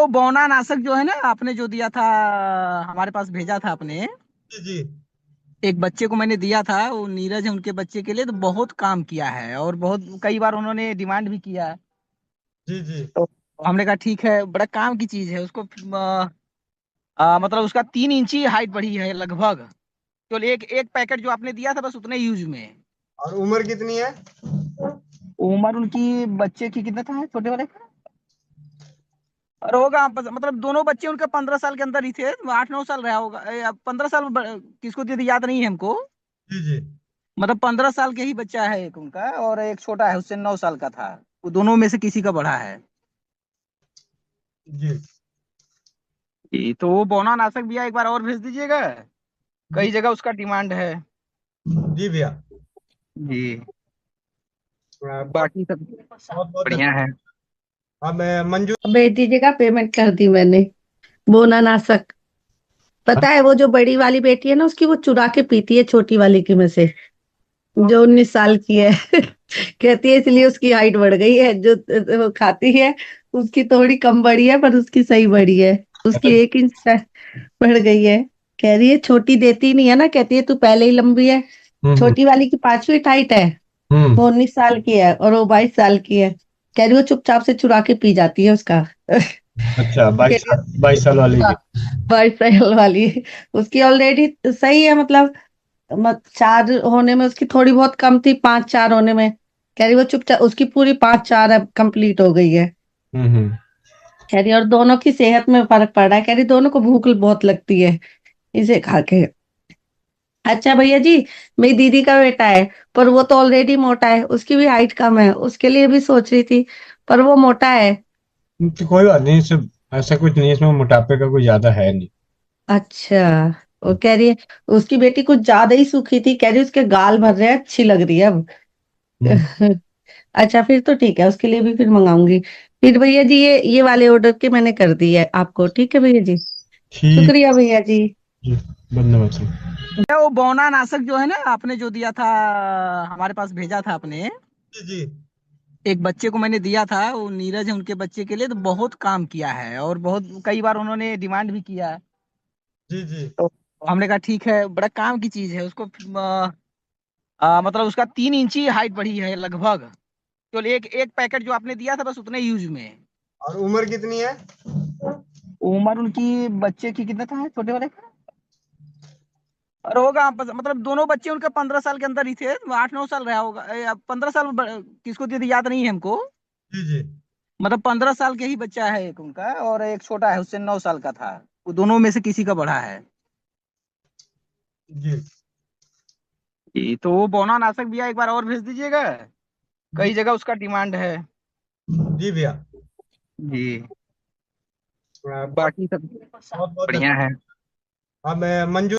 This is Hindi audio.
वो बौना नाशक जो है ना, आपने जो दिया था, हमारे पास भेजा था आपने। जी जी एक बच्चे को मैंने दिया था, वो नीरज है, उनके बच्चे के लिए तो बहुत काम किया है और बहुत कई बार उन्होंने डिमांड भी किया। जी जी। तो हमने कहा ठीक है, बड़ा काम की चीज है उसको। मतलब उसका 3 इंची हाइट बढ़ी है लगभग। केवल एक एक पैकेट जो आपने दिया था बस उतने यूज में। और उम्र कितनी है? उम्र उनकी बच्चे की कितना था छोटे वाले का? और होगा मतलब दोनों बच्चे उनके 15 साल के अंदर ही थे, 8-9 साल रहा होगा, 15 साल किसको दिए थे याद नहीं है हमको। जी जी मतलब 15 साल के ही बच्चा है एक उनका, और एक छोटा है, उससे 9 साल का था। वो दोनों में से किसी का बड़ा है। जी जी, तो वो बौना नाशक भैया एक बार और भेज दीजिएगा। जी कई जगह उसका डिमांड है। जी भैया। जी। बहुत बाकी सब बहुत बहुत बढ़िया धन्यवाद। है। अब मंजू। भेज दीजिएगा, पेमेंट कर दी मैंने। बोना नासक। पता है वो जो बड़ी वाली बेटी है ना, उसकी वो चुरा के पीती है छोटी वाली की में से, जो 19 साल की है। कहती है इसलिए उसकी हाइट बढ़ गई है, जो वो खाती है उसकी थोड़ी कम बढ़ी है पर उसकी सही बढ़ी है। उसकी 1 इंच बढ़ गई है। कह रही है छोटी देती नहीं है ना, कहती है तू पहले ही लंबी है। हम्म छोटी वाली की 5 फीट हाइट है। हम्म। वो 19 साल की है और वो 22 साल की है। कह रही वो चुपचाप से चुरा के पी जाती है उसका। अच्छा, कह रही है 22 साल वाली हाँ, की। 22 साल वाली। उसकी ऑलरेडी सही है, मतलब 4 होने में उसकी थोड़ी बहुत कम थी, 5-4 होने में। कह रही वो चुपचाप उसकी पूरी 5-4 अब कंप्लीट हो गई है। हम्म। कह रही और दोनों की सेहत में फर्क पड़ रहा है, कह रही दोनों को भूख बहुत लगती है इसे खा के। अच्छा भैया जी, मेरी दीदी का बेटा है, पर वो तो ऑलरेडी मोटा है, उसकी भी हाइट कम है, उसके लिए भी सोच रही थी, पर वो मोटा है। तो कोई बात नहीं, सब ऐसा कुछ नहीं है, इसमें मोटापे का कोई ज्यादा है नहीं। अच्छा। वो कह रही है उसकी बेटी कुछ ज्यादा ही सूखी थी, कह रही उसके गाल भर रहे हैं, अच्छी लग रही है अब। हम्म। अच्छा फिर तो ठीक है, उसके लिए भी फिर मंगाऊंगी। फिर भैया जी ये वाले ऑर्डर के मैंने कर दी है आपको, ठीक है भैया जी। ठीक। शुक्रिया भैया जी। जी, धन्यवाद सर। वो बौना नाशक जो है ना, आपने जो दिया था, हमारे पास भेजा था आपने। जी जी एक बच्चे को मैंने दिया था, वो नीरज है, उनके बच्चे के लिए तो बहुत काम किया है और बहुत कई बार उन्होंने डिमांड भी किया। जी जी। तो हमने कहा ठीक है, बड़ा काम की चीज है उसको। मतलब उसका 3 इंची हाइट बढ़ी है लगभग। केवल एक एक पैकेट जो आपने दिया था बस उतने यूज में। और उम्र कितनी है? उम्र उनकी बच्चे की कितना था छोटे वाले का? और होगा मतलब दोनों बच्चे उनके 15 साल के अंदर ही थे, 8-9 साल रहा होगा, 15 साल किसको दिए थे याद नहीं है हमको। जी जी मतलब 15 साल के ही बच्चा है एक उनका, और एक छोटा है, उससे 9 साल का था। वो दोनों में से किसी का बड़ा है। जी जी, तो वो बौना नाशक भैया एक बार और भेज दीजिएगा। जी कई जगह उसका डिमांड है। जी भैया। जी। बहुत बाकी सब बहुत बहुत बढ़िया धन्यवाद। है। अब मंजू।